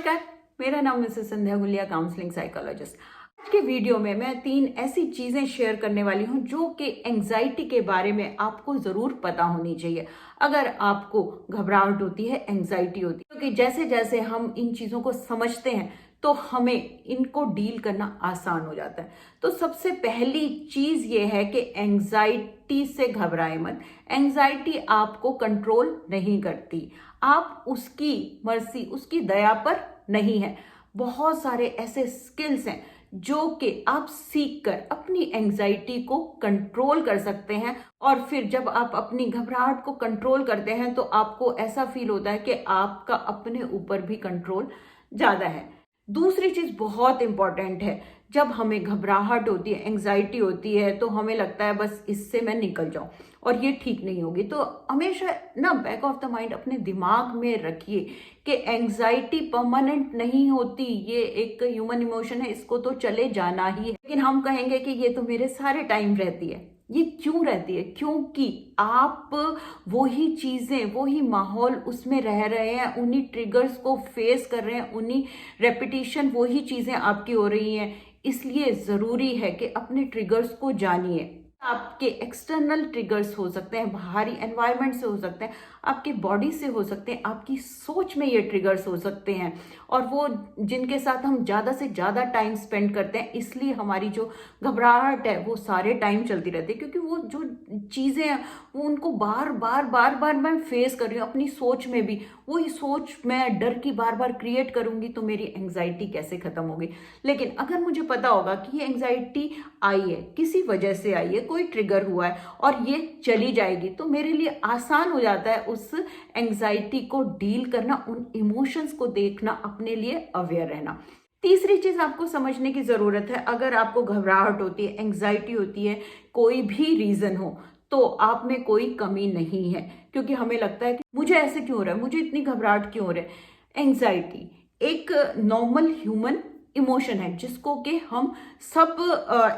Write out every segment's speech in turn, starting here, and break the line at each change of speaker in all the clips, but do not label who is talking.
नमस्कार, मेरा नाम मिसेस संध्या गुलिया, काउंसलिंग साइकोलॉजिस्ट। आज के वीडियो में मैं 3 ऐसी चीजें शेयर करने वाली हूं जो कि एंजाइटी के बारे में आपको जरूर पता होनी चाहिए अगर आपको घबराहट होती है, एंजाइटी होती है। क्योंकि जैसे जैसे हम इन चीजों को समझते हैं तो हमें इनको डील करना आसान हो जाता है। तो सबसे पहली चीज ये है कि एंजाइटी से घबराए मत। एंजाइटी आपको कंट्रोल नहीं करती, आप उसकी मर्जी, उसकी दया पर नहीं है। बहुत सारे ऐसे स्किल्स हैं जो कि आप सीख कर अपनी एंजाइटी को कंट्रोल कर सकते हैं। और फिर जब आप अपनी घबराहट को कंट्रोल करते हैं तो आपको ऐसा फील होता है कि आपका अपने ऊपर भी कंट्रोल ज्यादा है। दूसरी चीज बहुत इंपॉर्टेंट है, जब हमें घबराहट होती है, एंजाइटी होती है, तो हमें लगता है बस इससे मैं निकल जाऊं और ये ठीक नहीं होगी। तो हमेशा ना बैक ऑफ द माइंड अपने दिमाग में रखिए कि एंजाइटी परमानेंट नहीं होती, ये एक ह्यूमन इमोशन है, इसको तो चले जाना ही है। लेकिन हम कहेंगे कि ये तो मेरे सारे टाइम रहती है। ये क्यों रहती है? क्योंकि आप वही चीजें, वही माहौल उसमें रह रहे हैं, उन्हीं ट्रिगर्स को फेस कर रहे हैं, उन्हीं रेपिटेशन वही चीजें आपकी हो रही हैं। इसलिए जरूरी है कि अपने ट्रिगर्स को जानिए। आपके एक्सटर्नल ट्रिगर्स हो सकते हैं, बाहरी एनवायरनमेंट से हो सकते हैं, आपके बॉडी से हो सकते हैं, आपकी सोच में ये ट्रिगर्स हो सकते हैं, और वो जिनके साथ हम ज़्यादा से ज़्यादा टाइम स्पेंड करते हैं, इसलिए हमारी जो घबराहट है वो सारे टाइम चलती रहती है। क्योंकि वो जो चीज़ें हैं वो उनको बार बार मैं फेस कर रही हूँ। अपनी सोच में भी वही सोच, मैं डर की बार बार क्रिएट करूंगी तो मेरी एंग्जाइटी कैसे खत्म होगी। लेकिन अगर मुझे पता होगा कि ये एंग्जाइटी आई है, किसी वजह से आई है, कोई ट्रिगर हुआ है और ये चली जाएगी, तो मेरे लिए आसान हो जाता है उस एंग्जाइटी को डील करना, उन इमोशंस को देखना, अपने लिए अवेयर रहना। तीसरी चीज आपको समझने की जरूरत है, अगर आपको घबराहट होती है, एंग्जाइटी होती है, कोई भी रीजन हो, तो आप में कोई कमी नहीं है। क्योंकि हमें लगता है कि मुझे ऐसे क्यों हो रहा है, मुझे इतनी घबराहट क्यों हो रहा है। एंग्जाइटी एक नॉर्मल ह्यूमन इमोशन है जिसको कि हम सब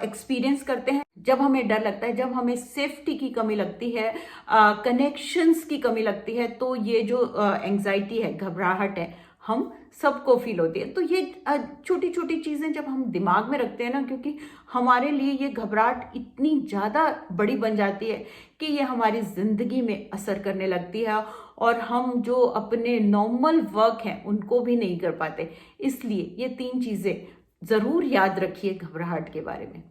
एक्सपीरियंस करते हैं। जब हमें डर लगता है, जब हमें सेफ्टी की कमी लगती है, कनेक्शंस की कमी लगती है, तो ये जो एंग्जाइटी है, घबराहट है, हम सबको फील होती है। तो ये छोटी छोटी चीजें जब हम दिमाग में रखते हैं ना, क्योंकि हमारे लिए ये घबराहट इतनी ज्यादा बड़ी बन जाती है कि ये हमारी जिंदगी में असर करने लगती है, और हम जो अपने नॉर्मल वर्क हैं उनको भी नहीं कर पाते। इसलिए ये 3 चीजें जरूर याद रखिए घबराहट के बारे में।